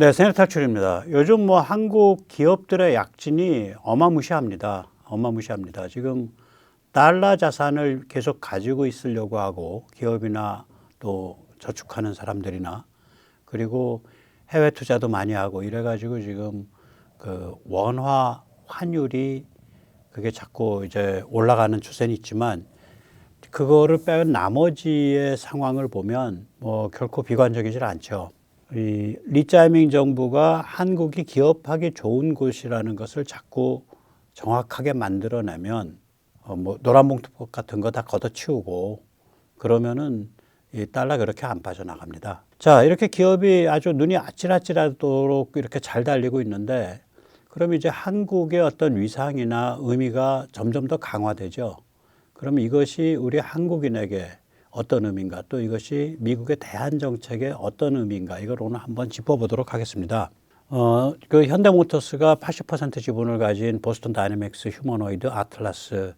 네, 세력 탈출입니다. 요즘 뭐 한국 기업들의 약진이 어마무시합니다. 어마무시합니다. 지금 달러 자산을 계속 가지고 있으려고 하고 기업이나 또 저축하는 사람들이나 그리고 해외 투자도 많이 하고 이래가지고 지금 그 원화 환율이 그게 자꾸 이제 올라가는 추세는 있지만 그거를 빼면 나머지의 상황을 보면 뭐 결코 비관적이질 않죠. 이 리짜이밍 정부가 한국이 기업하기 좋은 곳이라는 것을 자꾸 정확하게 만들어내면 뭐 노란봉투법 같은 거 다 걷어치우고 그러면은 이 달러 그렇게 안 빠져나갑니다. 자, 이렇게 기업이 아주 눈이 아찔아찔하도록 이렇게 잘 달리고 있는데 그럼 이제 한국의 어떤 위상이나 의미가 점점 더 강화되죠. 그러면 이것이 우리 한국인에게 어떤 의미인가 또 이것이 미국의 대한 정책에 어떤 의미인가 이걸 오늘 한번 짚어보도록 하겠습니다. 그 현대모터스가 80% 지분을 가진 보스턴 다이내믹스 휴머노이드 아틀라스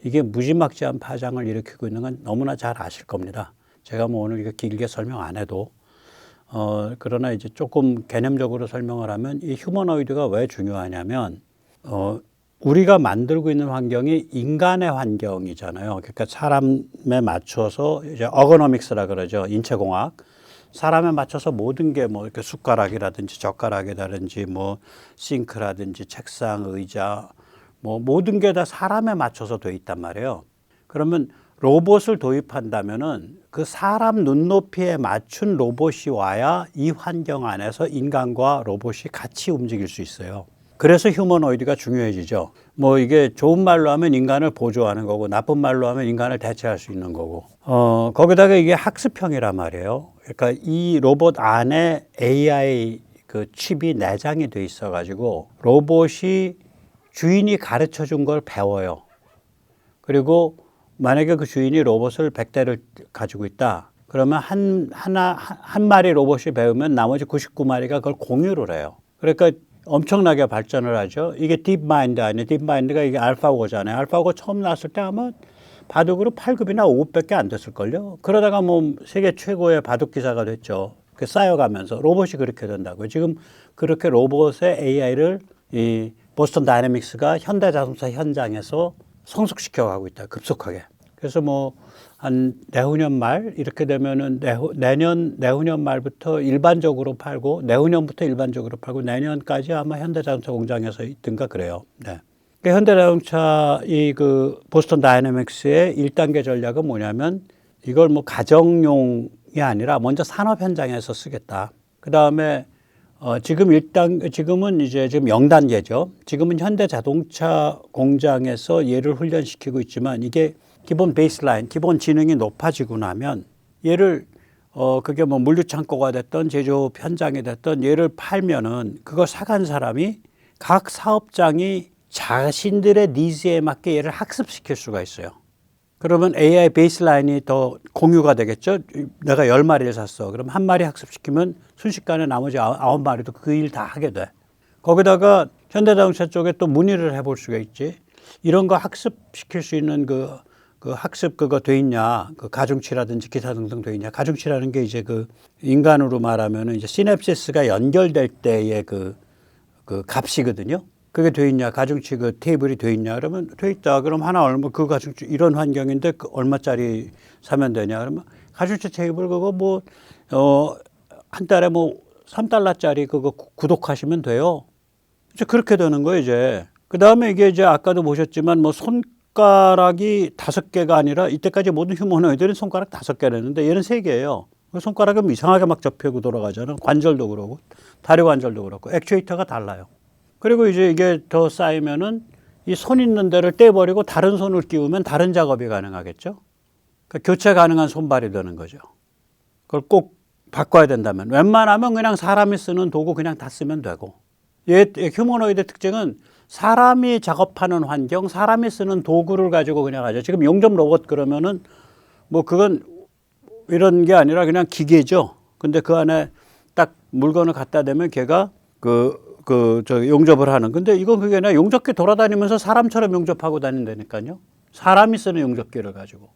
이게 무지막지한 파장을 일으키고 있는 건 너무나 잘 아실 겁니다. 제가 뭐 오늘 이거 길게 설명 안 해도 그러나 이제 조금 개념적으로 설명을 하면 이 휴머노이드가 왜 중요하냐면 우리가 만들고 있는 환경이 인간의 환경이잖아요. 그러니까 사람에 맞춰서 이제 어거노믹스라 그러죠. 인체공학. 사람에 맞춰서 모든 게 뭐 이렇게 숟가락이라든지 젓가락이라든지 뭐 싱크라든지 책상, 의자 뭐 모든 게 다 사람에 맞춰서 돼 있단 말이에요. 그러면 로봇을 도입한다면은 그 사람 눈높이에 맞춘 로봇이 와야 이 환경 안에서 인간과 로봇이 같이 움직일 수 있어요. 그래서 휴머노이드가 중요해지죠. 뭐 이게 좋은 말로 하면 인간을 보조하는 거고 나쁜 말로 하면 인간을 대체할 수 있는 거고. 거기다가 이게 학습형이란 말이에요. 그러니까 이 로봇 안에 AI 그 칩이 내장이 돼 있어 가지고 로봇이 주인이 가르쳐 준 걸 배워요. 그리고 만약에 그 주인이 로봇을 100대를 가지고 있다. 그러면 한 마리 로봇이 배우면 나머지 99마리가 그걸 공유를 해요. 그러니까 엄청나게 발전을 하죠. 이게 딥마인드 아니에요. 딥마인드가 이게 알파고잖아요. 알파고 처음 나왔을 때 아마 바둑으로 8급이나 5급밖에 안 됐을걸요. 그러다가 뭐 세계 최고의 바둑 기사가 됐죠. 그 쌓여가면서 로봇이 그렇게 된다고요. 지금 그렇게 로봇의 AI를 이 보스턴 다이내믹스가 현대자동차 현장에서 성숙시켜 가고 있다. 급속하게. 그래서 뭐 한 내후년 말 이렇게 되면은 내후년 말부터 일반적으로 팔고 내후년부터 일반적으로 팔고 내년까지 아마 현대자동차 공장에서 있든가 그래요. 네. 그 현대자동차 이 그 보스턴 다이내믹스의 1단계 전략은 뭐냐면 이걸 뭐 가정용이 아니라 먼저 산업 현장에서 쓰겠다. 그다음에 지금은 이제 지금 0단계죠. 지금은 현대자동차 공장에서 얘를 훈련시키고 있지만 이게 기본 베이스라인, 기본 지능이 높아지고 나면 얘를 그게 뭐 물류창고가 됐던 제조업 현장이 됐던 얘를 팔면은 그거 사간 사람이 각 사업장이 자신들의 니즈에 맞게 얘를 학습시킬 수가 있어요. 그러면 AI 베이스라인이 더 공유가 되겠죠. 내가 10마리를 샀어. 그럼 한 마리 학습시키면 순식간에 나머지 9마리도 그 일 다 하게 돼. 거기다가 현대자동차 쪽에 또 문의를 해볼 수가 있지. 이런 거 학습시킬 수 있는 그 학습 그거 돼 있냐. 그 가중치라든지 기타 등등 돼 있냐. 가중치라는 게 이제 그 인간으로 말하면은 이제 시냅시스가 연결될 때의 그 값이거든요. 그게 돼 있냐, 가중치 그 테이블이 돼 있냐, 그러면 돼 있다. 그럼 하나 얼마, 그 가중치 이런 환경인데 그 얼마짜리 사면 되냐, 그러면 가중치 테이블 그거 뭐, 한 달에 뭐 3달러짜리 그거 구독하시면 돼요. 이제 그렇게 되는 거예요, 이제. 그 다음에 이게 이제 아까도 보셨지만 뭐 손가락이 5개가 아니라 이때까지 모든 휴머노이드는 손가락 5개를 했는데 얘는 3개예요. 손가락은 이상하게 막 접히고 돌아가잖아요. 관절도 그러고, 다리 관절도 그렇고, 액추에이터가 달라요. 그리고 이제 이게 더 쌓이면은 이 손 있는 데를 떼버리고 다른 손을 끼우면 다른 작업이 가능하겠죠. 그러니까 교체 가능한 손발이 되는 거죠. 그걸 꼭 바꿔야 된다면 웬만하면 그냥 사람이 쓰는 도구 그냥 다 쓰면 되고 휴머노이드 특징은 사람이 작업하는 환경, 사람이 쓰는 도구를 가지고 그냥 하죠. 지금 용접 로봇 그러면은 뭐 그건 이런 게 아니라 그냥 기계죠. 근데 그 안에 딱 물건을 갖다 대면 걔가 용접을 하는. 근데 이건 그게 아니라 용접기 돌아다니면서 사람처럼 용접하고 다닌다니까요. 사람이 쓰는 용접기를 가지고.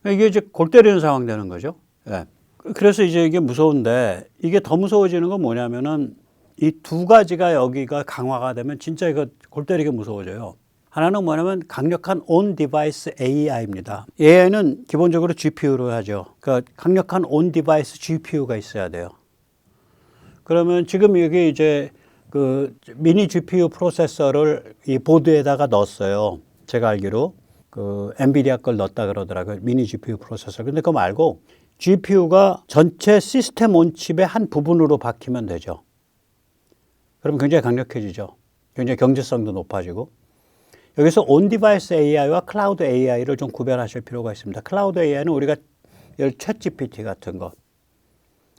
이게 이제 골 때리는 상황 되는 거죠. 예. 그래서 이제 이게 무서운데 이게 더 무서워지는 건 뭐냐면은 이 두 가지가 여기가 강화가 되면 진짜 이거 골 때리게 무서워져요. 하나는 뭐냐면 강력한 on device AI입니다. AI는 기본적으로 GPU로 하죠. 그러니까 강력한 on device GPU가 있어야 돼요. 그러면 지금 여기 이제 그 미니 GPU 프로세서를 이 보드에다가 넣었어요. 제가 알기로 그 엔비디아 걸 넣었다 그러더라고요. 미니 GPU 프로세서. 근데 그거 말고 GPU가 전체 시스템 온 칩의 한 부분으로 박히면 되죠. 그럼 굉장히 강력해지죠. 굉장히 경제성도 높아지고. 여기서 온 디바이스 AI와 클라우드 AI를 좀 구별하실 필요가 있습니다. 클라우드 AI는 우리가 챗 GPT 같은 거,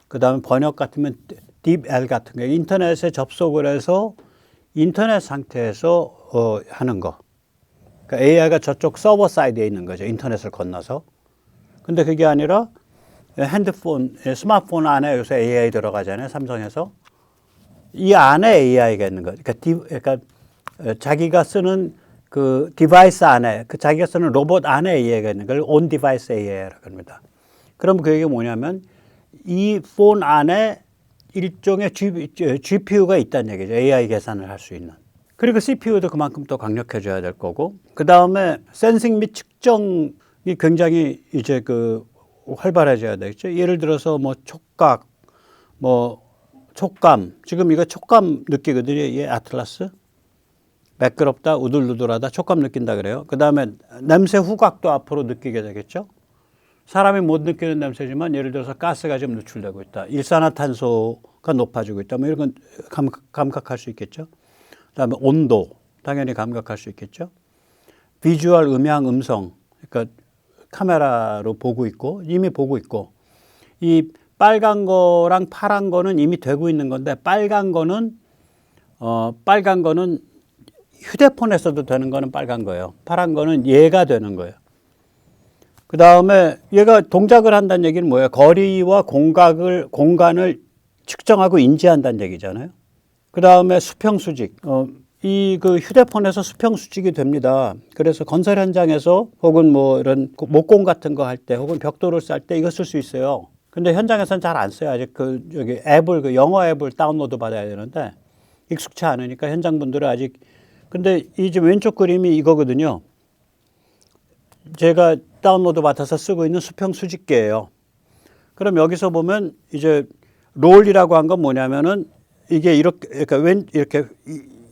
그 다음에 번역 같으면 DeepL 같은 거, 인터넷에 접속을 해서 인터넷 상태에서 하는 거. 그러니까 AI가 저쪽 서버 사이드에 있는 거죠. 인터넷을 건너서. 근데 그게 아니라 핸드폰, 스마트폰 안에 요새 AI 들어가잖아요. 삼성에서. 이 안에 AI가 있는 거예요. 그러니까 자기가 쓰는 그 디바이스 안에, 그 자기가 쓰는 로봇 안에 AI가 있는 걸 온 디바이스 AI라고 합니다. 그럼 그 얘기가 뭐냐면 이 폰 안에 일종의 GPU가 있다는 얘기죠. AI 계산을 할 수 있는. 그리고 CPU도 그만큼 또 강력해져야 될 거고. 그 다음에 센싱 및 측정이 굉장히 이제 그 활발해져야 되겠죠. 예를 들어서 뭐 촉각, 뭐 촉감. 지금 이거 촉감 느끼거든요. 이 아틀라스. 매끄럽다, 우들우들하다, 촉감 느낀다 그래요. 그 다음에 냄새 후각도 앞으로 느끼게 되겠죠. 사람이 못 느끼는 냄새지만 예를 들어서 가스가 좀 누출되고 있다. 일산화탄소가 높아지고 있다. 뭐 이런 건 감각할 수 있겠죠. 그 다음에 온도 당연히 감각할 수 있겠죠. 비주얼, 음향, 음성. 그러니까 카메라로 보고 있고 이미 보고 있고 이 빨간 거랑 파란 거는 이미 되고 있는 건데 빨간 거는 휴대폰에서도 되는 거는 빨간 거예요. 파란 거는 얘가 되는 거예요. 그 다음에 얘가 동작을 한다는 얘기는 뭐예요? 거리와 공간을 측정하고 인지한다는 얘기잖아요. 그 다음에 수평 수직. 이 그 휴대폰에서 수평 수직이 됩니다. 그래서 건설 현장에서 혹은 뭐 이런 목공 같은 거 할 때 혹은 벽돌을 쌀 때 이거 쓸 수 있어요. 근데 현장에서는 잘 안 써요. 아직 여기 앱을, 영어 앱을 다운로드 받아야 되는데 익숙치 않으니까 현장 분들은 아직. 근데 이 지금 왼쪽 그림이 이거거든요. 제가 다운로드 받아서 쓰고 있는 수평 수직계예요. 그럼 여기서 보면 이제 롤이라고 한 건 뭐냐면은 이게 이렇게, 그러니까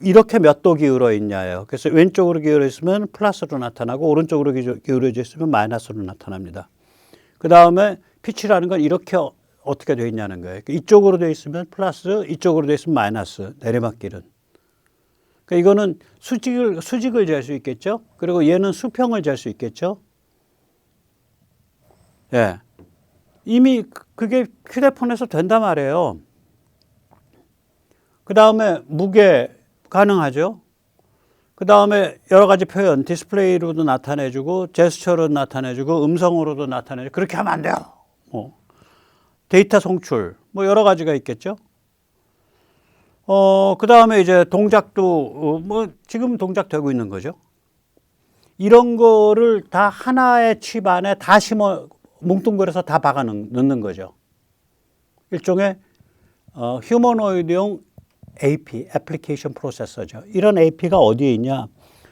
이렇게 몇 도 기울어 있냐예요. 그래서 왼쪽으로 기울어 있으면 플러스로 나타나고 오른쪽으로 기울어져 있으면 마이너스로 나타납니다. 그 다음에 피치라는 건 이렇게 어떻게 되어 있냐는 거예요. 이쪽으로 되어 있으면 플러스, 이쪽으로 되어 있으면 마이너스, 내리막길은. 그러니까 이거는 수직을 잴 수 있겠죠. 그리고 얘는 수평을 잴 수 있겠죠. 예. 이미 그게 휴대폰에서 된단 말이에요. 그 다음에 무게 가능하죠. 그 다음에 여러 가지 표현, 디스플레이로도 나타내주고, 제스처로 나타내주고, 음성으로도 나타내주고, 그렇게 하면 안 돼요. 데이터 송출, 뭐 여러 가지가 있겠죠. 그 다음에 이제 동작도, 뭐 지금 동작되고 있는 거죠. 이런 거를 다 하나의 칩 안에 다 뭉뚱그려서 다 박아 넣는 거죠. 일종의 휴머노이드용 AP, 애플리케이션 프로세서죠. 이런 AP가 어디에 있냐?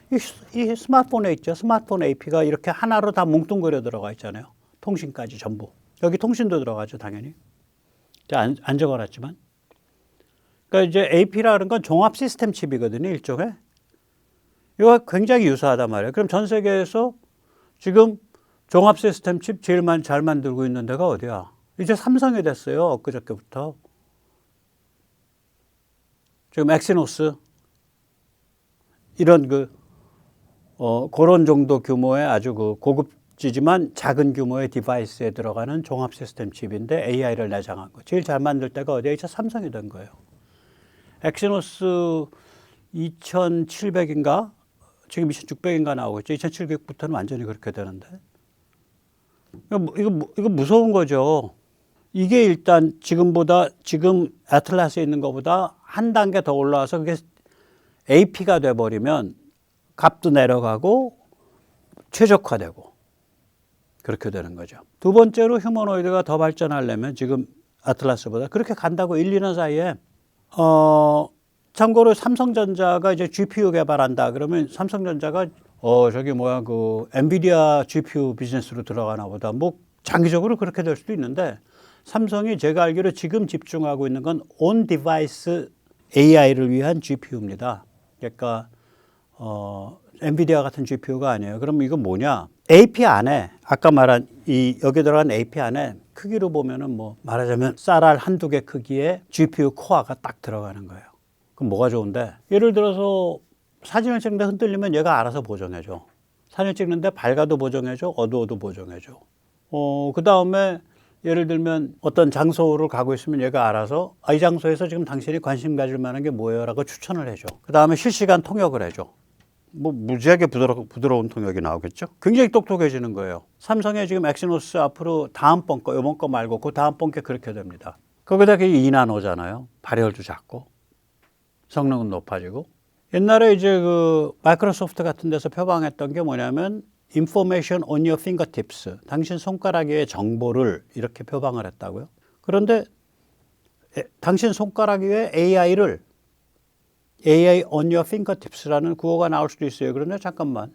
이 스마트폰에 있죠. 스마트폰 AP가 이렇게 하나로 다 뭉뚱그려 들어가 있잖아요. 통신까지 전부. 여기 통신도 들어가죠, 당연히. 안 적어놨지만. 그러니까 이제 AP라는 건 종합 시스템 칩이거든요, 일종의. 이거 굉장히 유사하단 말이에요. 그럼 전 세계에서 지금 종합 시스템 칩 제일 잘 만들고 있는 데가 어디야? 이제 삼성이 됐어요, 엊그저께부터. 지금 엑시노스 이런 그런 정도 규모의 아주 고급지지만 작은 규모의 디바이스에 들어가는 종합 시스템 칩인데 AI를 내장한 거. 제일 잘 만들 때가 어디야? 이제 삼성이 된 거예요. 엑시노스 2700인가? 지금 2600인가 나오고 있죠. 2700부터는 완전히 그렇게 되는데. 이거 무서운 거죠. 이게 일단 지금 애틀라스에 있는 것보다 한 단계 더 올라와서 그게 AP가 돼버리면 값도 내려가고 최적화되고 그렇게 되는 거죠. 두 번째로 휴머노이드가 더 발전하려면 지금 아틀라스보다 그렇게 간다고 1, 2년 사이에 참고로 삼성전자가 이제 GPU 개발한다 그러면 삼성전자가 저기 뭐야 그 엔비디아 GPU 비즈니스로 들어가나 보다. 뭐 장기적으로 그렇게 될 수도 있는데 삼성이 제가 알기로 지금 집중하고 있는 건 온 디바이스 AI를 위한 GPU입니다. 그러니까 엔비디아 같은 GPU가 아니에요. 그럼 이건 뭐냐? AP 안에 아까 말한 이 여기 들어간 AP 안에 크기로 보면은 뭐 말하자면 쌀알 한두 개 크기의 GPU 코어가 딱 들어가는 거예요. 그럼 뭐가 좋은데? 예를 들어서 사진을 찍는데 흔들리면 얘가 알아서 보정해줘. 사진 찍는데 밝아도 보정해줘, 어두워도 보정해줘. 그 다음에 예를 들면 어떤 장소를 가고 있으면 얘가 알아서 이 장소에서 지금 당신이 관심 가질 만한 게 뭐예요? 라고 추천을 해줘. 그 다음에 실시간 통역을 해줘. 뭐 무지하게 부드러운 통역이 나오겠죠. 굉장히 똑똑해지는 거예요. 삼성의 지금 엑시노스 앞으로 다음번 거, 이번 거 말고 그 다음번 게 그렇게 됩니다. 거기다 그게 2나노잖아요. 발열도 작고 성능은 높아지고. 옛날에 이제 그 마이크로소프트 같은 데서 표방했던 게 뭐냐면 Information on your fingertips. 당신 손가락 위의 정보를 이렇게 표방을 했다고요. 그런데 당신 손가락 위에 AI on your fingertips라는 구호가 나올 수도 있어요. 그런데 잠깐만.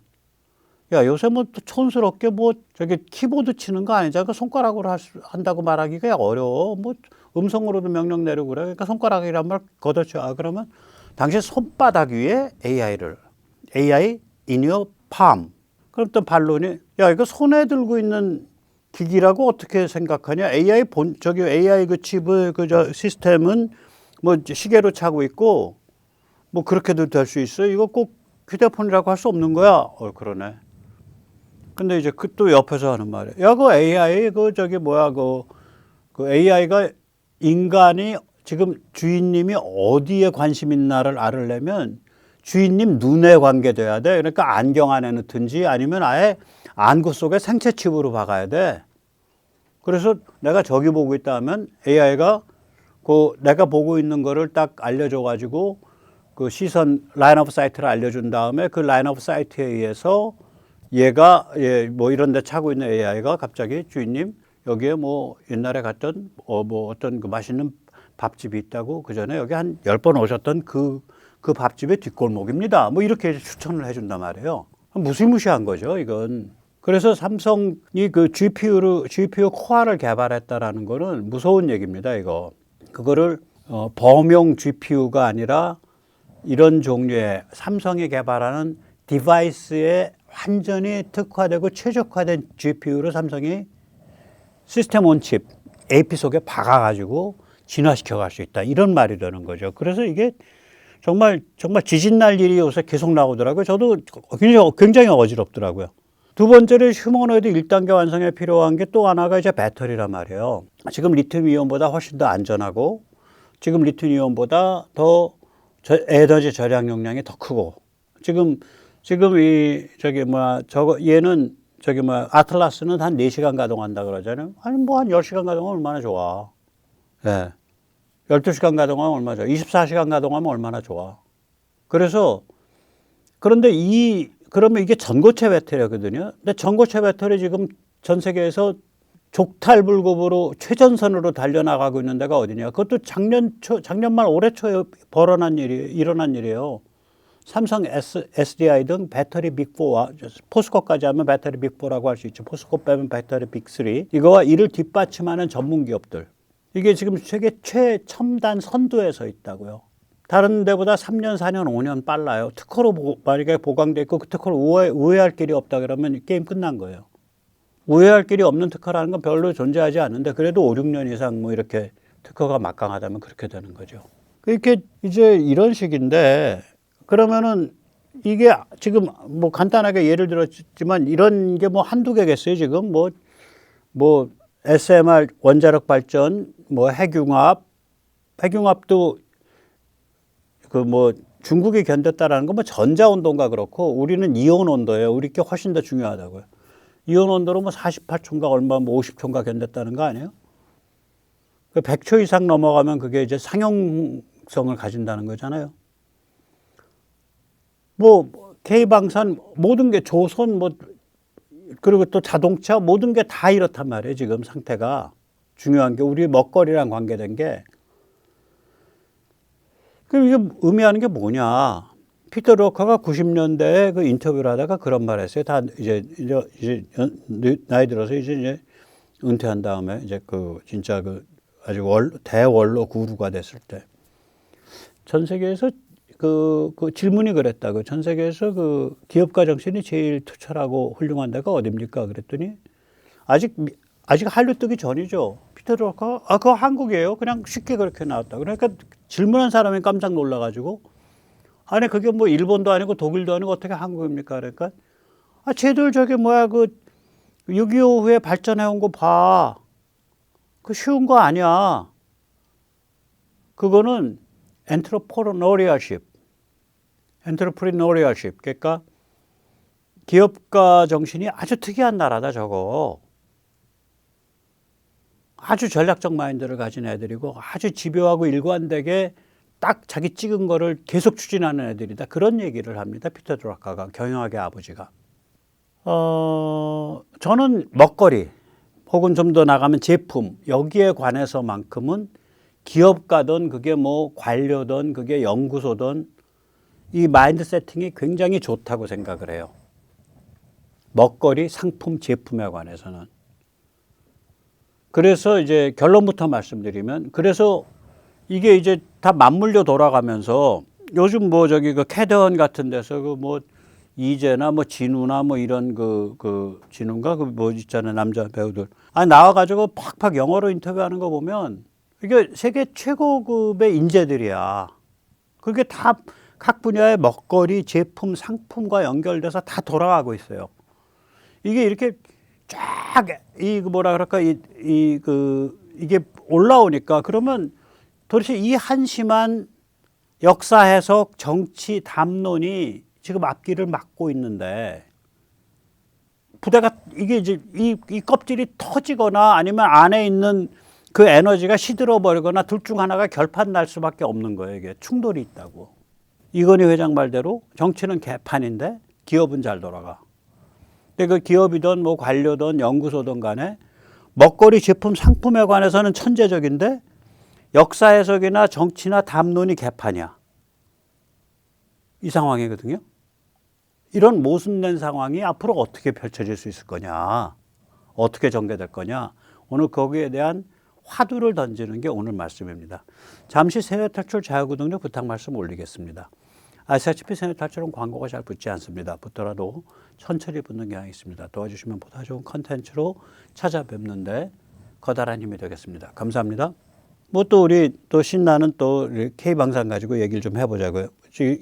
야, 요새 뭐 촌스럽게 뭐 저기 키보드 치는 거 아니잖아. 그 손가락으로 한다고 말하기가 어려워. 뭐 음성으로도 명령 내리고 그래. 그러니까 손가락이란 말 걷어쳐. 그러면 당신 손바닥 위에 AI in your palm. 그럼 또 반론이 야, 이거 손에 들고 있는 기기라고 어떻게 생각하냐? AI 그 칩의 저 시스템은 뭐 시계로 차고 있고 뭐 그렇게도 될 수 있어. 이거 꼭 휴대폰이라고 할 수 없는 거야. 그러네. 근데 이제 또 옆에서 하는 말이야. 야, 그 AI 그 AI가 인간이 지금 주인님이 어디에 관심 있나를 알으려면 주인님 눈에 관계돼야 돼. 그러니까 안경 안에 넣든지 아니면 아예 안구 속에 생체 칩으로 박아야 돼. 그래서 내가 저기 보고 있다 하면 AI가 그 내가 보고 있는 거를 딱 알려줘 가지고 그 시선 라인 오브 사이트를 알려준 다음에 그 라인 오브 사이트에 의해서 얘가 뭐 이런 데 차고 있는 AI가 갑자기 주인님 여기에 뭐 옛날에 갔던 뭐 어떤 그 맛있는 밥집이 있다고 그 전에 여기 한 10번 오셨던 그 밥집의 뒷골목입니다. 뭐 이렇게 추천을 해준단 말이에요. 무시무시한 거죠, 이건. 그래서 삼성이 그 GPU 코어를 개발했다라는 거는 무서운 얘기입니다, 이거. 그거를 범용 GPU가 아니라 이런 종류의 삼성이 개발하는 디바이스에 완전히 특화되고 최적화된 GPU를 삼성이 시스템 온 칩, AP 속에 박아가지고 진화시켜 갈 수 있다. 이런 말이 되는 거죠. 그래서 이게 정말 지진 날 일이 요새 계속 나오더라고요. 저도 굉장히 어지럽더라고요. 두 번째로 휴머노이드 1단계 완성에 필요한 게 또 하나가 이제 배터리란 말이에요. 지금 리튬 이온보다 훨씬 더 안전하고 지금 리튬 이온보다 더 에너지 절약 용량이 더 크고 지금 얘는 아틀라스는 한 4시간 가동한다 그러잖아요. 아니 뭐 한 10시간 가동하면 얼마나 좋아. 예. 12시간 가동하면 얼마나 좋아. 24시간 가동하면 얼마나 좋아. 그런데 그러면 이게 전고체 배터리거든요. 근데 전고체 배터리 지금 전 세계에서 족탈불급으로 최전선으로 달려나가고 있는 데가 어디냐. 그것도 작년 말 올해 초에 일어난 일이에요. 삼성 SDI 등 배터리 빅4와 포스코까지 하면 배터리 빅4라고 할 수 있죠. 포스코 빼면 배터리 빅3. 이거와 이를 뒷받침하는 전문 기업들. 이게 지금 세계 최첨단 선두에 서 있다고요. 다른 데보다 3년, 4년, 5년 빨라요. 특허로 만약에 보강돼 있고 그 특허를 우회할 길이 없다 그러면 게임 끝난 거예요. 우회할 길이 없는 특허라는 건 별로 존재하지 않는데 그래도 5, 6년 이상 뭐 이렇게 특허가 막강하다면 그렇게 되는 거죠. 이렇게 이제 이런 식인데 그러면은 이게 지금 뭐 간단하게 예를 들었지만 이런 게 뭐 한두 개겠어요. 지금 뭐 SMR 원자력 발전, 뭐 핵융합도 그 뭐 중국이 견뎠다라는 건 뭐 전자 온도인가 그렇고 우리는 이온 온도예요. 우리 게 훨씬 더 중요하다고요. 이온 온도로 뭐 48초인가 얼마 뭐 50초인가 견뎠다는 거 아니에요? 100초 이상 넘어가면 그게 이제 상용성을 가진다는 거잖아요. 뭐 K방산 모든 게 조선 뭐 그리고 또 자동차 모든 게 다 이렇단 말이에요. 지금 상태가. 중요한 게 우리 먹거리랑 관계된 게. 그럼 이게 의미하는 게 뭐냐. 피터 드러커가 90년대에 그 인터뷰를 하다가 그런 말 했어요. 다 이제 나이 들어서 이제 은퇴한 다음에 이제 그 진짜 그 아주 대원로 구루가 됐을 때 전 세계에서 그 질문이 그랬다고. 전 세계에서 그 기업가 정신이 제일 투철하고 훌륭한 데가 어딥니까? 그랬더니 아직 한류 뜨기 전이죠. 피터 드러커 그거 한국이에요. 그냥 쉽게 그렇게 나왔다. 그러니까 질문한 사람이 깜짝 놀라가지고 아니 그게 뭐 일본도 아니고 독일도 아니고 어떻게 한국입니까? 그러니까 쟤들 저기 뭐야 그 6.25 후에 발전해온 거 봐. 그 쉬운 거 아니야. 그거는 엔트러프리너리얼십. 그러니까 기업가 정신이 아주 특이한 나라다 저거. 아주 전략적 마인드를 가진 애들이고 아주 집요하고 일관되게 딱 자기 찍은 거를 계속 추진하는 애들이다. 그런 얘기를 합니다. 피터 드러커가 경영학의 아버지가. 저는 먹거리 혹은 좀 더 나가면 제품 여기에 관해서만큼은 기업가든 그게 뭐 관료든 그게 연구소든 이 마인드 세팅이 굉장히 좋다고 생각을 해요. 먹거리, 상품, 제품에 관해서는. 그래서 이제 결론부터 말씀드리면 그래서 이게 이제 다 맞물려 돌아가면서 요즘 뭐 저기 그 캐던 같은 데서 그 뭐 이재나 뭐 진우나 뭐 이런 그 진우인가 그 뭐 있잖아요. 남자 배우들. 나와가지고 팍팍 영어로 인터뷰하는 거 보면 이게 세계 최고급의 인재들이야. 그게 다 각 분야의 먹거리, 제품, 상품과 연결돼서 다 돌아가고 있어요. 이게 이렇게 쫙 뭐라 그럴까 이게 올라오니까 그러면 도대체 이 한심한 역사 해석, 정치, 담론이 지금 앞길을 막고 있는데 부대가 이게 이제 이 껍질이 터지거나 아니면 안에 있는 그 에너지가 시들어 버리거나 둘 중 하나가 결판 날 수밖에 없는 거예요. 이게 충돌이 있다고. 이건희 회장 말대로 정치는 개판인데 기업은 잘 돌아가. 근데 그 기업이든 뭐 관료든 연구소든 간에 먹거리 제품 상품에 관해서는 천재적인데 역사 해석이나 정치나 담론이 개판이야. 이 상황이거든요. 이런 모순된 상황이 앞으로 어떻게 펼쳐질 수 있을 거냐. 어떻게 전개될 거냐. 오늘 거기에 대한 화두를 던지는 게 오늘 말씀입니다. 잠시 세뇌 탈출 자유구독료 부탁 말씀 올리겠습니다. 아시다시피 세뇌 탈출은 광고가 잘 붙지 않습니다. 붙더라도 천천히 붙는 경향이 있습니다. 도와주시면 보다 좋은 컨텐츠로 찾아뵙는데 커다란 힘이 되겠습니다. 감사합니다. 뭐 또 우리 또 신나는 또 K방산 가지고 얘기를 좀 해보자고요.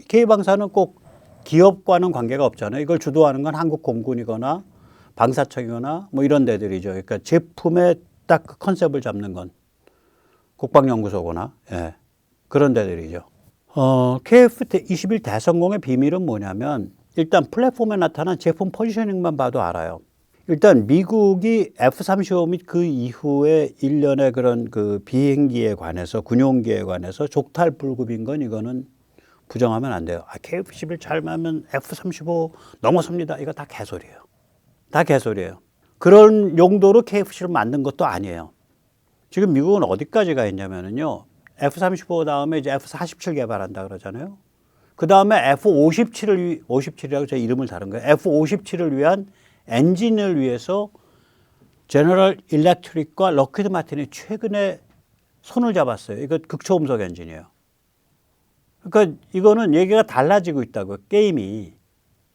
K방산은 꼭 기업과는 관계가 없잖아요. 이걸 주도하는 건 한국공군이거나 방사청이거나 뭐 이런 데들이죠. 그러니까 제품의 딱 그 컨셉을 잡는 건 국방연구소거나 그런 데들이죠. KF-21 대성공의 비밀은 뭐냐면 일단 플랫폼에 나타난 제품 포지셔닝만 봐도 알아요. 일단 미국이 F-35 및 그 이후에 일련의 그런 그 비행기에 관해서 군용기에 관해서 족탈불급인 건 이거는 부정하면 안 돼요. KF-21 잘 맞으면 F-35 넘어섭니다. 이거 다 개소리예요. 다 개소리예요. 그런 용도로 KF-17을 만든 것도 아니에요. 지금 미국은 어디까지 가 있냐면요. F-35 다음에 이제 F-47 개발한다 그러잖아요. 그 다음에 F-57이라고 제 이름을 다른 거예요. F-57을 위한 엔진을 위해서 제너럴 일렉트릭과 럭키드 마틴이 최근에 손을 잡았어요. 이거 극초음속 엔진이에요. 그러니까 이거는 얘기가 달라지고 있다고요. 게임이.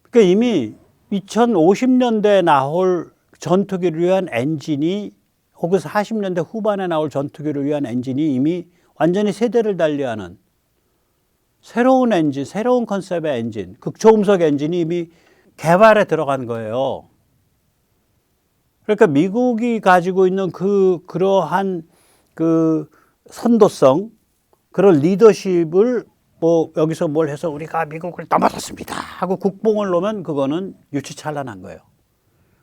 그러니까 이미 2050년대에 나올 전투기를 위한 엔진이 혹은 40년대 후반에 나올 전투기를 위한 엔진이 이미 완전히 세대를 달리하는 새로운 엔진, 새로운 컨셉의 엔진, 극초음속 엔진이 이미 개발에 들어간 거예요. 그러니까 미국이 가지고 있는 그러한 그 선도성, 그런 리더십을 뭐 여기서 뭘 해서 우리가 미국을 넘어섰습니다 하고 국뽕을 놓으면 그거는 유치찬란한 거예요.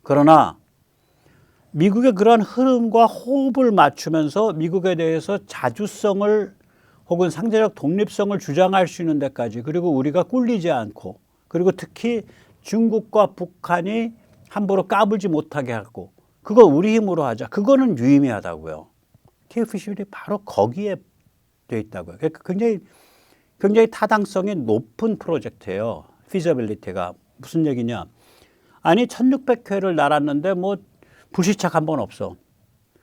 그러나 미국의 그러한 흐름과 호흡을 맞추면서 미국에 대해서 자주성을 혹은 상대적 독립성을 주장할 수 있는 데까지 그리고 우리가 꿀리지 않고 그리고 특히 중국과 북한이 함부로 까불지 못하게 하고 그거 우리 힘으로 하자. 그거는 유의미하다고요. KF-21이 바로 거기에 돼 있다고요. 그러니까 굉장히 타당성이 높은 프로젝트예요. 피저빌리티가. 무슨 얘기냐. 아니 1600회를 날았는데 뭐 불시착 한 번 없어.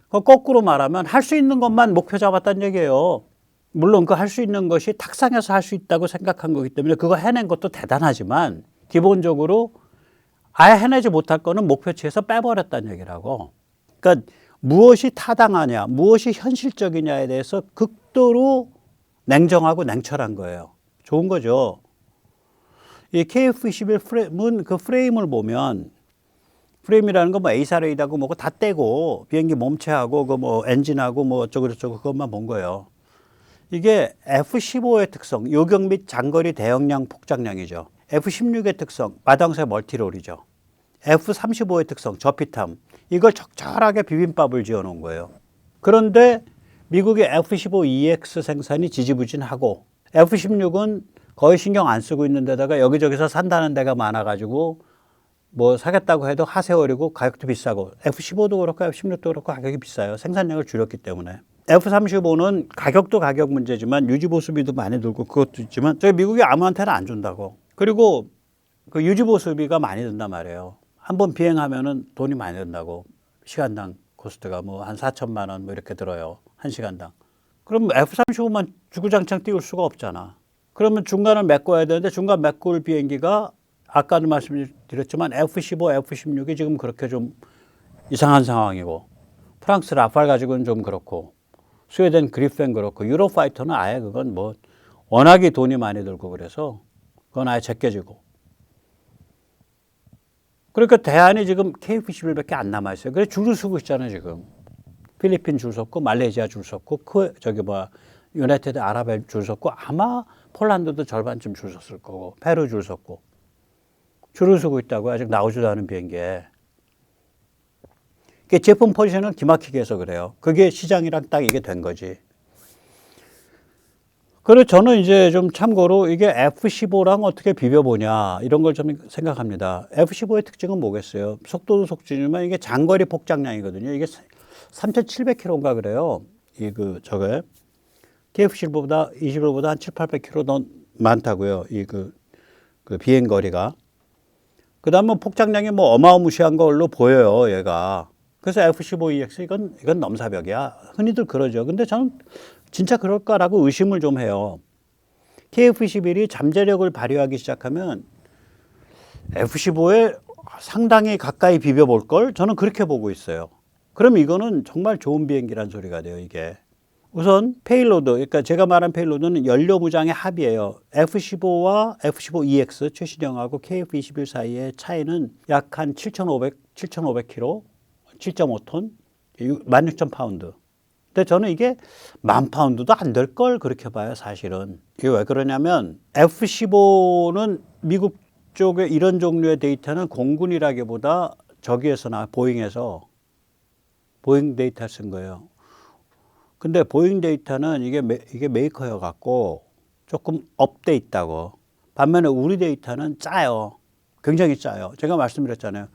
거꾸로 말하면 할 수 있는 것만 목표 잡았다는 얘기예요. 물론 그 할 수 있는 것이 탁상에서 할 수 있다고 생각한 거기 때문에 그거 해낸 것도 대단하지만 기본적으로 아예 해내지 못할 거는 목표치에서 빼버렸다는 얘기라고. 그러니까 무엇이 타당하냐, 무엇이 현실적이냐에 대해서 극도로 냉정하고 냉철한 거예요. 좋은 거죠. 이 KF-21 프레임은 그 프레임을 보면 프레임이라는 건 뭐 A사 레이더하고 뭐고 다 떼고 비행기 몸체하고 그 뭐 엔진하고 뭐 어쩌고저쩌고 그것만 본 거예요. 이게 F-15의 특성, 요격 및 장거리 대용량 폭장량이죠. F-16의 특성, 마당새 멀티롤이죠. F-35의 특성, 저피탐. 이걸 적절하게 비빔밥을 지어 놓은 거예요. 그런데 미국의 F-15EX 생산이 지지부진하고 F-16은 거의 신경 안 쓰고 있는 데다가 여기저기서 산다는 데가 많아가지고 뭐 사겠다고 해도 하세월이고 가격도 비싸고 F-15도 그렇고 F-16도 그렇고 가격이 비싸요. 생산량을 줄였기 때문에. F-35는 가격도 가격 문제지만 유지보수비도 많이 들고 그것도 있지만 저희 미국이 아무한테나 안 준다고. 그리고 그 유지보수비가 많이 든단 말이에요. 한번 비행하면은 돈이 많이 든다고. 시간당 코스트가 뭐 한 4천만 원 뭐 이렇게 들어요. 한 시간당. 그럼 F-35만 주구장창 띄울 수가 없잖아. 그러면 중간을 메꿔야 되는데 중간 메꿀 비행기가 아까도 말씀드렸지만 F-15, F-16이 지금 그렇게 좀 이상한 상황이고 프랑스 라팔 가지고는 좀 그렇고 스웨덴 그리펜 그렇고 유로파이터는 아예 그건 뭐 워낙에 돈이 많이 들고 그래서 그건 아예 제껴지고 그러니까 대안이 지금 KF-21밖에 안 남아있어요. 그래서 줄을 서고 있잖아요 지금. 필리핀 줄 섰고 말레이시아 줄 섰고 유나이티드 아랍에 줄 섰고 아마 폴란드도 절반쯤 줄 섰을 거고 페루 줄 섰고 줄을 서고 있다고 아직 나오지도 않은 비행기에. 제품 포지션을 기막히게 해서 그래요. 그게 시장이랑 딱 이게 된 거지. 그래서 저는 이제 좀 참고로 이게 F-15랑 어떻게 비벼보냐 이런 걸 좀 생각합니다. F-15의 특징은 뭐겠어요? 속도도 속도지만 이게 장거리 폭장량이거든요. 이게 3,700km인가 그래요. 저게 KF-15보다 한 7, 800km 더 많다고요. 그 비행 거리가. 그다음에 폭장량이 뭐 어마무시한 걸로 보여요, 얘가. 그래서 F-15EX 이건 넘사벽이야. 흔히들 그러죠. 근데 저는 진짜 그럴까라고 의심을 좀 해요. KF-21이 잠재력을 발휘하기 시작하면 F-15에 상당히 가까이 비벼볼 걸 저는 그렇게 보고 있어요. 그럼 이거는 정말 좋은 비행기란 소리가 돼요, 이게. 우선 페일로드, 그러니까 제가 말한 페일로드는 연료 무장의 합이에요. F-15와 F-15EX 최신형하고 KF-21 사이의 차이는 약 한 7,500km, 7.5톤, 16,000파운드. 근데 저는 이게 10,000파운드도 안 될 걸 그렇게 봐요, 사실은. 이게 왜 그러냐면 F-15는 미국 쪽에 이런 종류의 데이터는 공군이라기보다 저기에서나 보잉에서 보잉 데이터를 쓴 거예요. 근데 보잉 데이터는 이게 메이커여 갖고 조금 업돼 있다고. 반면에 우리 데이터는 짜요. 굉장히 짜요. 제가 말씀드렸잖아요.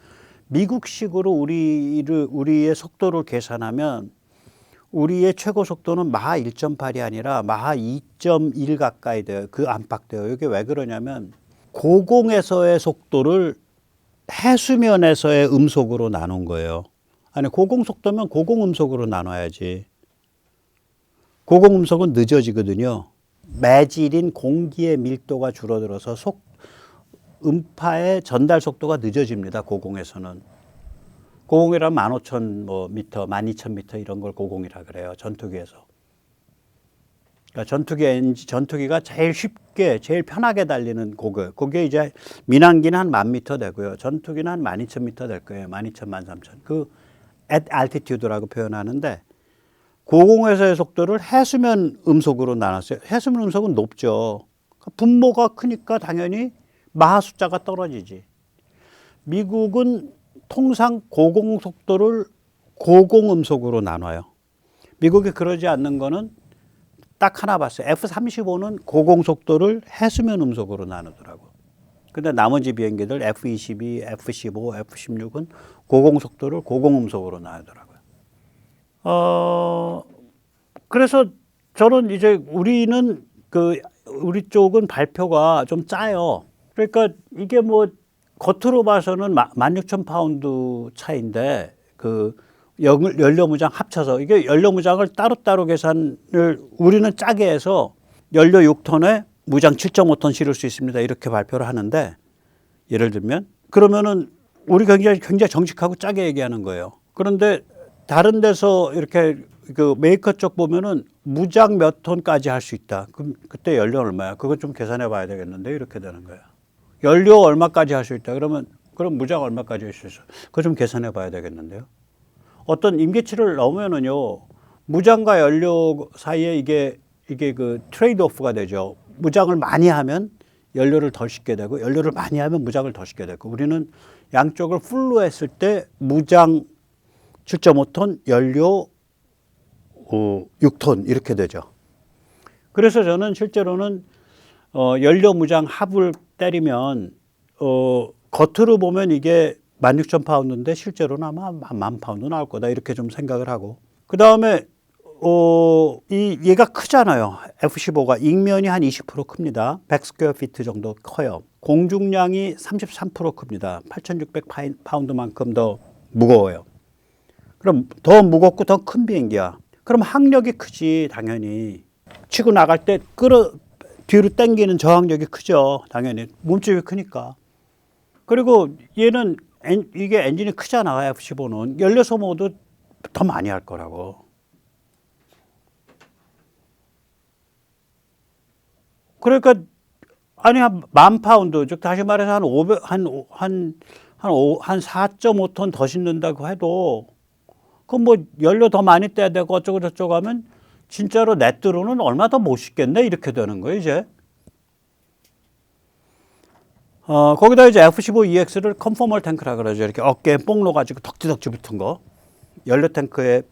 미국식으로 우리의 속도를 계산하면 우리의 최고 속도는 마하 1.8이 아니라 마하 2.1 가까이 돼요. 그 안팎 돼요. 이게 왜 그러냐면 고공에서의 속도를 해수면에서의 음속으로 나눈 거예요. 아니 고공 속도면 고공 음속으로 나눠야지. 고공 음속은 늦어지거든요. 매질인 공기의 밀도가 줄어들어서 음파의 전달 속도가 늦어집니다. 고공에서는. 고공이라면 15,000m, 12,000m 이런 걸 고공이라 그래요. 전투기에서. 그러니까 전투기가 제일 쉽게, 제일 편하게 달리는 그게 이제 민항기는 한 10,000m 되고요. 전투기는 한 12,000m 될 거예요. 12,000, 13,000. 그 at altitude라고 표현하는데 고공에서의 속도를 해수면 음속으로 나눴어요. 해수면 음속은 높죠. 분모가 크니까 당연히 마하 숫자가 떨어지지. 미국은 통상 고공 속도를 고공 음속으로 나눠요. 미국이 그러지 않는 거는 딱 하나 봤어요. F-35는 고공 속도를 해수면 음속으로 나누더라고. 근데 나머지 비행기들 F-22, F-15, F-16은 고공속도를 고공음속으로 나가더라고요. 그래서 저는 이제 우리 쪽은 발표가 좀 짜요. 그러니까 이게 뭐 겉으로 봐서는 16,000파운드 차인데 그 연료 무장 합쳐서 이게 연료 무장을 따로따로 계산을 우리는 짜게 해서 연료 6톤에 무장 7.5톤 실을 수 있습니다. 이렇게 발표를 하는데 예를 들면 그러면은 우리 굉장히 정직하고 짜게 얘기하는 거예요. 그런데 다른 데서 이렇게 그 메이커 쪽 보면은 무장 몇 톤까지 할 수 있다. 그럼 그때 연료 얼마야? 그거 좀 계산해 봐야 되겠는데 이렇게 되는 거야. 연료 얼마까지 할 수 있다. 그럼 무장 얼마까지 할 수 있어? 그거 좀 계산해 봐야 되겠는데요. 어떤 임계치를 넘으면은요 무장과 연료 사이에 이게 그 트레이드 오프가 되죠. 무장을 많이 하면 연료를 덜 싣게 되고 연료를 많이 하면 무장을 더 싣게 되고 우리는 양쪽을 풀로 했을 때 무장 7.5톤, 연료 6톤 이렇게 되죠. 그래서 저는 실제로는 연료 무장 합을 때리면 겉으로 보면 이게 16,000파운드인데 실제로는 아마 10,000파운드 나올 거다 이렇게 좀 생각을 하고 그 다음에 얘가 크잖아요. F-15가 ing면이 한 20% 큽니다. 100 스퀘어 피트 정도 커요. 공중량이 33% 큽니다. 8,600파운드만큼 더 무거워요. 그럼 더 무겁고 더 큰 비행기야. 그럼 항력이 크지 당연히. 치고 나갈 때 뒤로 당기는 저항력이 크죠. 당연히. 몸집이 크니까. 그리고 얘는 이게 엔진이 크잖아. F-15는. 연료 소모도 더 많이 할 거라고. 그러니까 아니 한 10,000파운드 즉 다시 말해서 한 4.5톤 더 싣는다고 해도 그럼 뭐 연료 더 많이 떼야 되고 어쩌고 저쩌고 하면 진짜로 넷으로는 얼마 더 못 싣겠네 이렇게 되는 거예요 이제. 거기다 이제 F-15EX를 컨포멀 탱크라 그러죠. 이렇게 어깨에 뽕 넣어가지고 덕지덕지 붙은 거. 연료 탱크에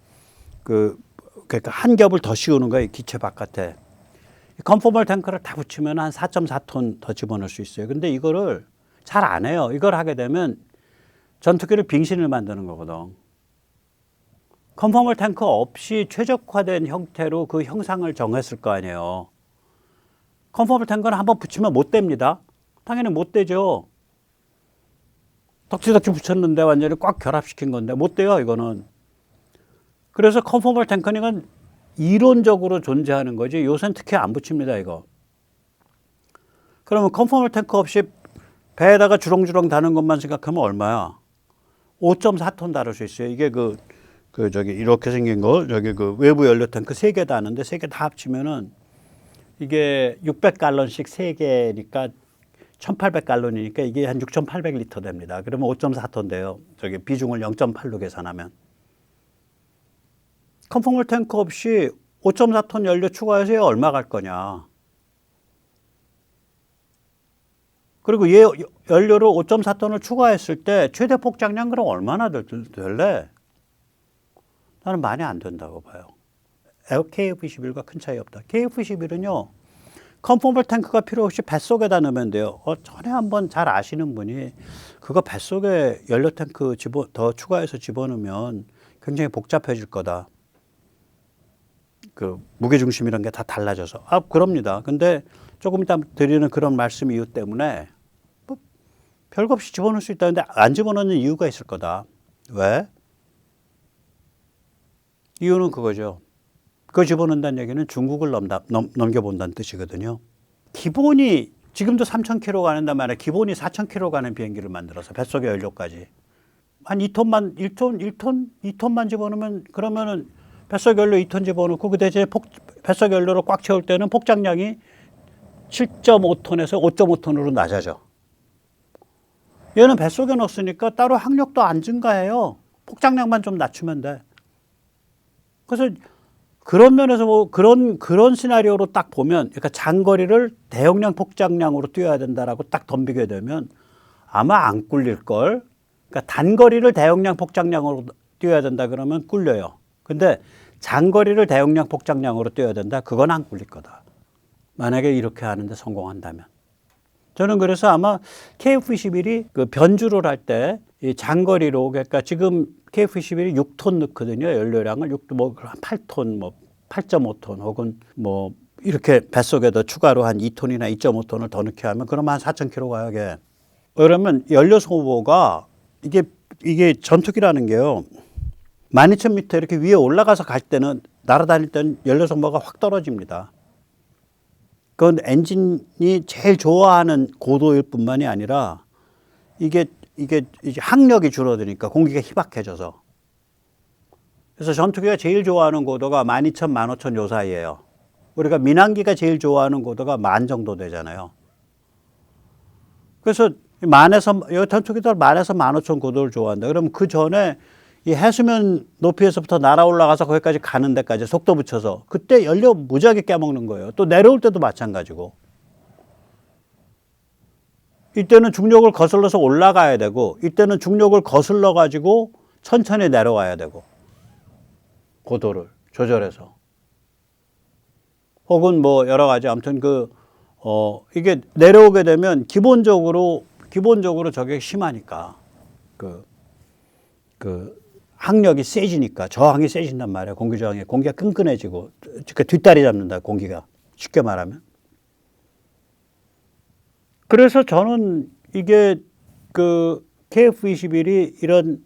그러니까 한 겹을 더 씌우는 거예요 기체 바깥에. 컨포멀 탱크를 다 붙이면 한 4.4톤 더 집어넣을 수 있어요. 근데 이거를 잘 안 해요. 이걸 하게 되면 전투기를 빙신을 만드는 거거든. 컨포멀 탱크 없이 최적화된 형태로 그 형상을 정했을 거 아니에요. 컨포멀 탱크는 한번 붙이면 못 됩니다. 당연히 못 되죠. 덕지덕지 붙였는데 완전히 꽉 결합시킨 건데 못 돼요 이거는. 그래서 컨포멀 탱크는 이론적으로 존재하는 거지 요새는 특히 안 붙입니다 이거. 그러면 컨포멀 탱크 없이 배에다가 주렁주렁 다는 것만 생각하면 얼마야? 5.4톤 다룰 수 있어요. 이게 저기 이렇게 생긴 거 저기 그 외부 연료 탱크 3개 다는데 3개 다 합치면은 이게 600갈런씩 3개니까 1,800갈런이니까 이게 한 6,800리터 됩니다. 그러면 5.4톤 돼요. 저기 비중을 0.8로 계산하면. 컨포멀 탱크 없이 5.4톤 연료 추가해서 얼마 갈 거냐. 그리고 얘 연료를 5.4톤을 추가했을 때 최대 폭장량 그럼 얼마나 될래? 나는 많이 안 된다고 봐요. KF-21과 큰 차이 없다. KF-21은요. 컨포멀 탱크가 필요 없이 뱃속에다 넣으면 돼요. 전에 한번 잘 아시는 분이 그거 뱃속에 연료 탱크 더 추가해서 집어넣으면 굉장히 복잡해질 거다. 그 무게중심 이런 게 다 달라져서. 그럽니다. 근데 조금 이따 드리는 그런 말씀 이유 때문에 뭐 별거 없이 집어넣을 수 있다는데 안 집어넣는 이유가 있을 거다. 왜? 이유는 그거죠. 그거 집어넣는다는 얘기는 중국을 넘겨본다는 뜻이거든요. 기본이 지금도 3,000km 가는단 말이에요. 기본이 4,000km 가는 비행기를 만들어서 뱃속에 연료까지. 한 2톤만 집어넣으면 그러면은 뱃속 연료 2톤 집어넣고 그 대신에 뱃속 연료로 꽉 채울 때는 폭장량이 7.5톤에서 5.5톤으로 낮아져. 얘는 뱃속에 넣었으니까 따로 항력도 안 증가해요. 폭장량만 좀 낮추면 돼. 그래서 그런 면에서 뭐 그런 시나리오로 딱 보면 그러니까 장거리를 대용량 폭장량으로 뛰어야 된다라고 딱 덤비게 되면 아마 안 꿀릴 걸. 그러니까 단거리를 대용량 폭장량으로 뛰어야 된다 그러면 꿀려요. 근데 장거리를 대용량 폭장량으로 뛰어야 된다. 그건 안 꿀릴 거다. 만약에 이렇게 하는데 성공한다면. 저는 그래서 아마 KF-21이 그 변주를 할 때 이 장거리로 그러니까 지금 KF-21이 6톤 넣거든요. 연료량을 6, 뭐 8톤, 뭐 8.5톤 혹은 뭐 이렇게 뱃속에 더 추가로 한 2톤이나 2.5톤을 더 넣게 하면 그러면 한 4,000km 가요. 이게. 그러면 연료 소모가 이게 전투기라는 게요. 12,000m 이렇게 위에 올라가서 갈 때는 날아다닐 때는 연료 소모가 확 떨어집니다. 그건 엔진이 제일 좋아하는 고도일 뿐만이 아니라 이게 이제 항력이 줄어드니까 공기가 희박해져서. 그래서 전투기가 제일 좋아하는 고도가 12,000, 15,000 요 사이예요. 우리가 민항기가 제일 좋아하는 고도가 10,000 정도 되잖아요. 그래서 전투기들 10,000에서 15,000 고도를 좋아한다. 그러면 그 전에 이 해수면 높이에서부터 날아 올라가서 거기까지 가는 데까지 속도 붙여서 그때 연료 무지하게 깨먹는 거예요. 또 내려올 때도 마찬가지고. 이때는 중력을 거슬러서 올라가야 되고 이때는 중력을 거슬러 가지고 천천히 내려와야 되고 고도를 조절해서 혹은 뭐 여러 가지 아무튼 이게 내려오게 되면 기본적으로 저게 심하니까 그 항력이 세지니까 저항이 세진단 말이에요. 공기 저항이 공기가 끈끈해지고 그러니까 뒷다리 잡는다 공기가 쉽게 말하면. 그래서 저는 이게 그 KF-21이 이런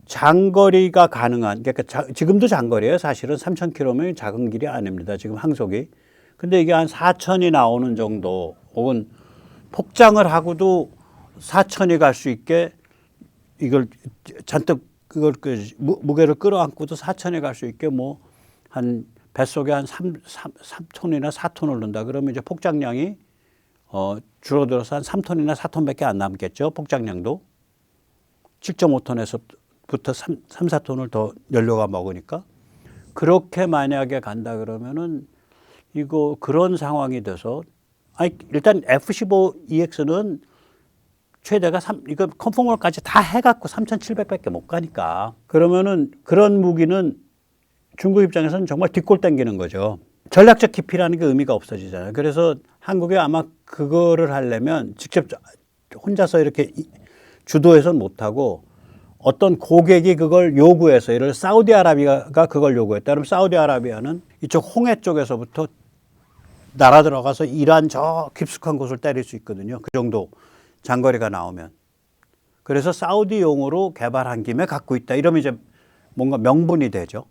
장거리가 가능한 그러니까 지금도 장거리예요. 사실은 3,000km면 작은 길이 아닙니다. 지금 항속이. 근데 이게 한 4,000이 나오는 정도 혹은 폭장을 하고도 4,000이 갈 수 있게 이걸 잔뜩 무게를 끌어안고도 4,000이 갈 수 있게 뭐 한 뱃속에 한 3톤이나 4톤을 넣는다. 그러면 이제 폭장량이 줄어들어서 한 3톤이나 4톤밖에 안 남겠죠. 폭장량도. 7.5톤에서부터 3, 4톤을 더 연료가 먹으니까. 그렇게 만약에 간다 그러면은 그런 상황이 돼서 일단 F-15EX는 최대가 이거 컨포멀까지 다 해갖고 3,700밖에 못 가니까. 그러면은 그런 무기는 중국 입장에서는 정말 뒷골 당기는 거죠. 전략적 깊이라는 게 의미가 없어지잖아요. 그래서 한국이 아마 그거를 하려면 직접 혼자서 이렇게 주도해서는 못하고 어떤 고객이 그걸 요구해서 예를 들어 사우디아라비아가 그걸 요구했다. 그럼 사우디아라비아는 이쪽 홍해 쪽에서부터 날아 들어가서 이란 저 깊숙한 곳을 때릴 수 있거든요. 그 정도 장거리가 나오면. 그래서 사우디용으로 개발한 김에 갖고 있다. 이러면 이제 뭔가 명분이 되죠.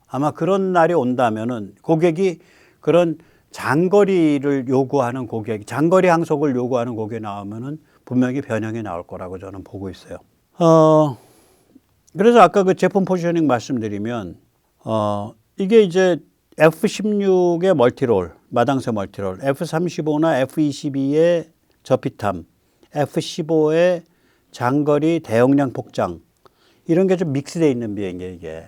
아마 그런 날이 온다면은 고객이 그런 장거리를 요구하는 장거리 항속을 요구하는 고객이 나오면은 분명히 변형이 나올 거라고 저는 보고 있어요. 그래서 아까 그 제품 포지셔닝 말씀드리면, 이게 이제 F-16의 멀티롤, 마당새 멀티롤, F-35나 F-22의 저피탐, F-15의 장거리 대용량 폭장, 이런 게 좀 믹스되어 있는 비행기예요, 이게.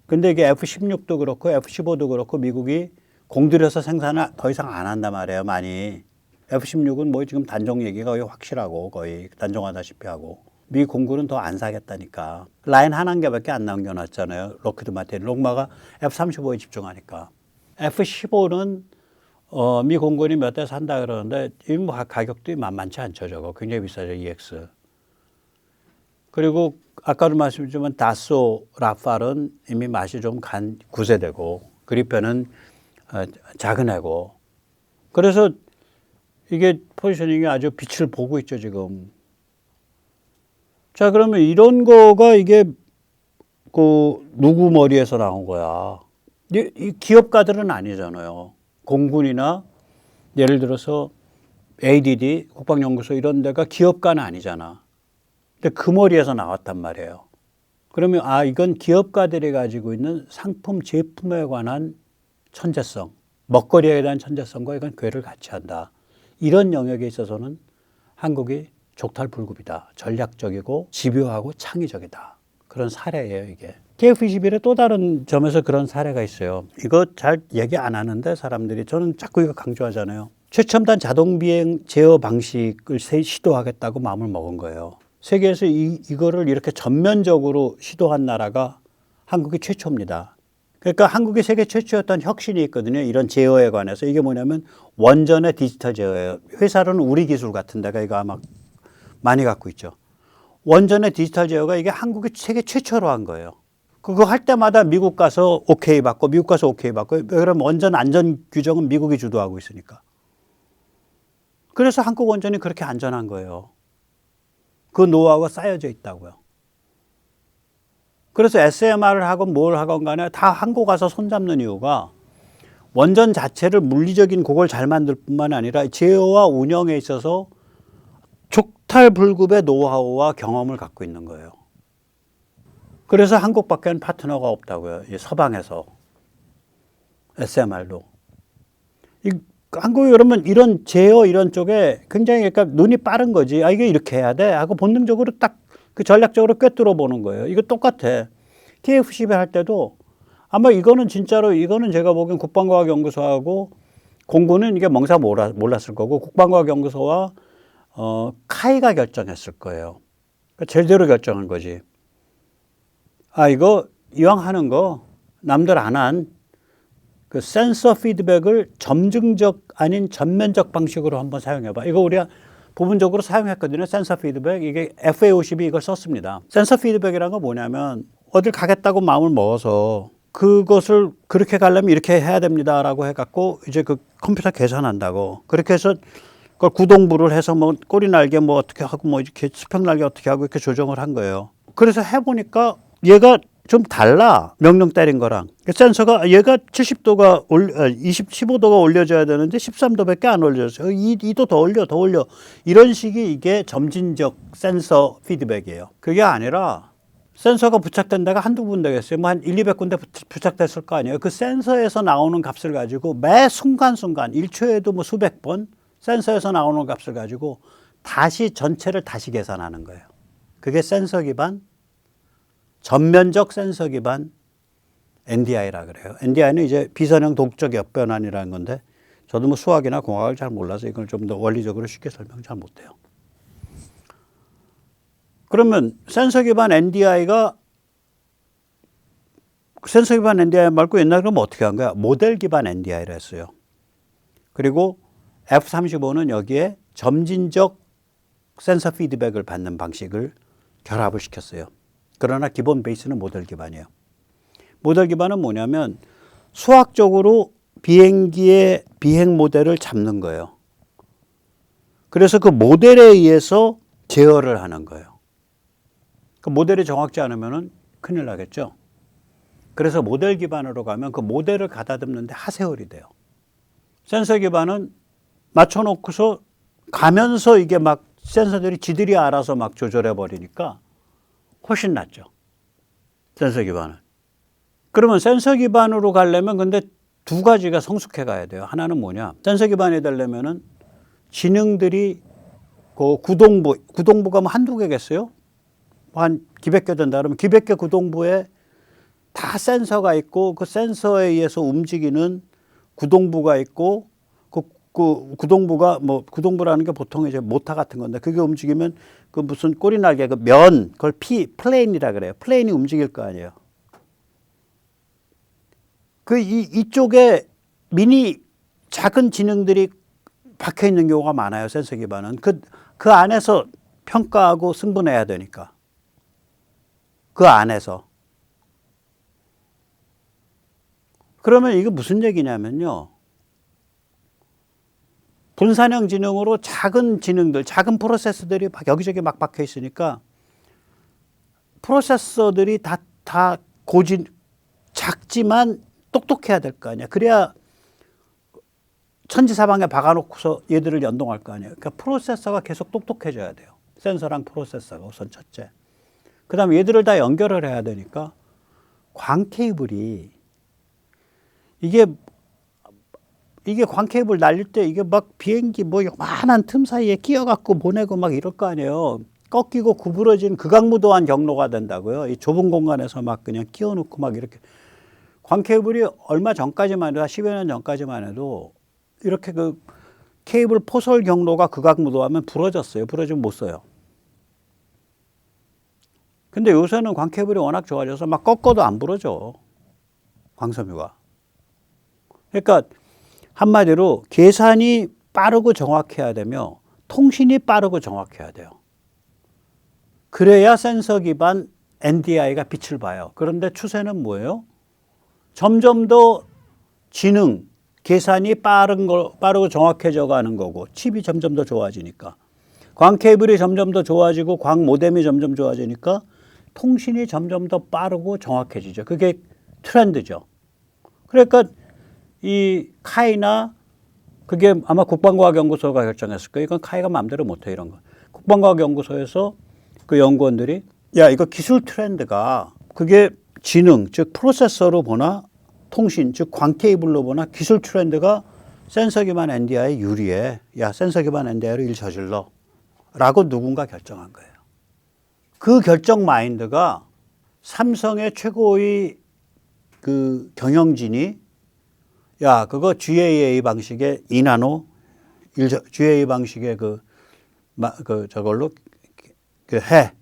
근데 이게 F-16도 그렇고 F-15도 그렇고 미국이 공들여서 생산을 더 이상 안 한단 말이에요, 많이. F-16은 뭐 지금 단종 얘기가 거의 확실하고 거의 단종하다시피 하고. 미 공군은 더 안 사겠다니까. 라인 한 개밖에 안 남겨놨잖아요. 록히드 마틴. 록마가 F-35에 집중하니까. F-15는 미 공군이 몇 대 산다 그러는데 이 뭐 가격도 만만치 않죠. 저거 굉장히 비싸죠. EX. 그리고 아까도 말씀드렸지만 다소 라팔은 이미 맛이 좀 간 구세되고 그리펜은 작은 애고. 그래서 이게 포지셔닝이 아주 빛을 보고 있죠 지금. 자 그러면 이런 거가 이게 누구 머리에서 나온 거야? 이 기업가들은 아니잖아요. 공군이나 예를 들어서 ADD 국방연구소 이런 데가 기업가는 아니잖아. 근데 그 머리에서 나왔단 말이에요. 그러면 이건 기업가들이 가지고 있는 상품 제품에 관한 천재성, 먹거리에 대한 천재성과 이건 궤를 같이 한다. 이런 영역에 있어서는 한국이 족탈불급이다. 전략적이고 집요하고 창의적이다. 그런 사례예요, 이게. KF-21의 또 다른 점에서 그런 사례가 있어요. 이거 잘 얘기 안 하는데 사람들이 저는 자꾸 이거 강조하잖아요. 최첨단 자동비행 제어 방식을 시도하겠다고 마음을 먹은 거예요. 세계에서 이거를 이렇게 전면적으로 시도한 나라가 한국이 최초입니다. 그러니까 한국이 세계 최초였던 혁신이 있거든요. 이런 제어에 관해서. 이게 뭐냐면 원전의 디지털 제어예요. 회사로는 우리 기술 같은 데가 이거 아마 많이 갖고 있죠. 원전의 디지털 제어가 이게 한국이 세계 최초로 한 거예요. 그거 할 때마다 미국 가서 오케이 받고 미국 가서 오케이 받고 그럼 원전 안전 규정은 미국이 주도하고 있으니까. 그래서 한국 원전이 그렇게 안전한 거예요. 그 노하우가 쌓여져 있다고요. 그래서 SMR을 하건 뭘 하건 간에 다 한국 가서 손잡는 이유가 원전 자체를 물리적인 그걸 잘 만들 뿐만 아니라 제어와 운영에 있어서 족탈불급의 노하우와 경험을 갖고 있는 거예요. 그래서 한국밖에 파트너가 없다고요. 서방에서. SMR도. 한국이 그러면 이런 제어 이런 쪽에 굉장히 그러니까 눈이 빠른 거지. 아, 이게 이렇게 해야 돼. 하고 본능적으로 딱 그 전략적으로 꿰뚫어 보는 거예요. 이거 똑같아. TF-11 할 때도 아마 이거는 진짜로 이거는 제가 보기엔 국방과학연구소하고 공군은 이게 멍사 몰랐을 거고 국방과학연구소와 카이가 결정했을 거예요. 그러니까 제대로 결정한 거지. 아, 이거 이왕 하는 거 남들 안 한 그 센서 피드백을 점증적 아닌 전면적 방식으로 한번 사용해봐. 이거 우리가 부분적으로 사용했거든요. 센서 피드백. 이게 FA50이 이걸 썼습니다. 센서 피드백이라는 건 뭐냐면 어딜 가겠다고 마음을 먹어서 그것을 그렇게 가려면 이렇게 해야 됩니다라고 해갖고 이제 그 컴퓨터 계산한다고. 그렇게 해서 그걸 구동부를 해서 뭐 꼬리 날개 뭐 어떻게 하고 뭐 이렇게 수평 날개 어떻게 하고 이렇게 조정을 한 거예요. 그래서 해보니까 얘가 좀 달라. 명령 때린 거랑. 센서가 얘가 70도가 15도가 올려져야 되는데 13도밖에 안 올려져요. 2도 더 올려. 이런 식이 이게 점진적 센서 피드백이에요. 그게 아니라 센서가 부착된 데가 한두 군데겠어요. 뭐 한 200군데 부착됐을 거 아니에요. 그 센서에서 나오는 값을 가지고 매 순간순간 1초에도 뭐 수백 번 센서에서 나오는 값을 가지고 다시 전체를 다시 계산하는 거예요. 그게 센서 기반 전면적 센서 기반 NDI라 그래요. NDI는 이제 비선형 동적 역변환이라는 건데 저도 뭐 수학이나 공학을 잘 몰라서 이걸 좀 더 원리적으로 쉽게 설명 잘 못해요. 그러면 센서 기반 NDI가 센서 기반 NDI 말고 옛날에 그러면 어떻게 한 거야? 모델 기반 NDI를 했어요. 그리고 F-35는 여기에 점진적 센서 피드백을 받는 방식을 결합을 시켰어요. 그러나 기본 베이스는 모델 기반이에요. 모델 기반은 뭐냐면 수학적으로 비행기의 비행 모델을 잡는 거예요. 그래서 그 모델에 의해서 제어를 하는 거예요. 그 모델이 정확지 않으면 큰일 나겠죠. 그래서 모델 기반으로 가면 그 모델을 가다듬는데 하세월이 돼요. 센서 기반은 맞춰놓고서 가면서 이게 막 센서들이 지들이 알아서 막 조절해 버리니까 훨씬 낫죠. 센서 기반은. 그러면 센서 기반으로 가려면 근데 두 가지가 성숙해 가야 돼요. 하나는 뭐냐. 센서 기반이 되려면은 지능들이 그 구동부가 뭐 한두 개겠어요? 한 기백 개 된다 그러면 기백 개 구동부에 다 센서가 있고 그 센서에 의해서 움직이는 구동부가 있고 그 구동부가 뭐 구동부라는 게 보통 이제 모터 같은 건데 그게 움직이면 그 무슨 꼬리 날개 그 면 그걸 플레인이라 그래요. 플레인이 움직일 거 아니에요. 그 이쪽에 미니 작은 지능들이 박혀 있는 경우가 많아요. 센서 기반은 그 안에서 평가하고 승분해야 되니까 그 안에서. 그러면 이게 무슨 얘기냐면요. 분산형 지능으로 작은 지능들, 작은 프로세서들이 여기저기 막 박혀 있으니까 프로세서들이 다 작지만 똑똑해야 될 거 아니야. 그래야 천지사방에 박아놓고서 얘들을 연동할 거 아니에요. 그러니까 프로세서가 계속 똑똑해져야 돼요. 센서랑 프로세서가 우선 첫째. 그 다음에 얘들을 다 연결을 해야 되니까 광 케이블이 이게 광 케이블 날릴 때 이게 막 비행기 뭐 요만한 틈 사이에 끼어갖고 보내고 막 이럴 거 아니에요. 꺾이고 구부러진 극악무도한 경로가 된다고요. 이 좁은 공간에서 막 그냥 끼워놓고 막 이렇게. 광 케이블이 얼마 전까지만 해도 10여 년 전까지만 해도 이렇게 그 케이블 포설 경로가 극악무도하면 부러졌어요. 부러지면 못 써요. 근데 요새는 광 케이블이 워낙 좋아져서 막 꺾어도 안 부러져. 광섬유가. 그러니까 한마디로 계산이 빠르고 정확해야 되며 통신이 빠르고 정확해야 돼요. 그래야 센서 기반 NDI가 빛을 봐요. 그런데 추세는 뭐예요? 점점 더 지능, 계산이 빠르고 정확해져 가는 거고 칩이 점점 더 좋아지니까 광 케이블이 점점 더 좋아지고 광 모뎀이 점점 좋아지니까 통신이 점점 더 빠르고 정확해지죠. 그게 트렌드죠. 그러니까 이 카이나 그게 아마 국방과학연구소가 결정했을 거예요. 이건 카이가 마음대로 못해 이런 거. 국방과학연구소에서 그 연구원들이 야 이거 기술 트렌드가 그게 지능 즉 프로세서로 보나 통신 즉 광 케이블로 보나 기술 트렌드가 센서 기반 NDI 유리해. 야 센서 기반 NDI로 일 저질러 라고 누군가 결정한 거예요. 그 결정 마인드가 삼성의 최고의 그 경영진이 야 그거 GAA 방식의 2나노 GAA 방식의 저걸로 해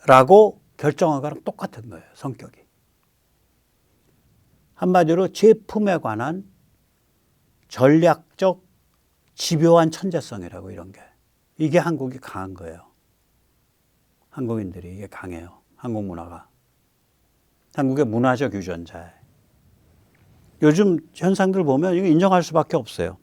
라고 결정한 거랑 똑같은 거예요. 성격이. 한마디로 제품에 관한 전략적 집요한 천재성이라고 이런 게. 이게 한국이 강한 거예요. 한국인들이 이게 강해요. 한국 문화가. 한국의 문화적 유전자에. 요즘 현상들 보면 이거 인정할 수밖에 없어요.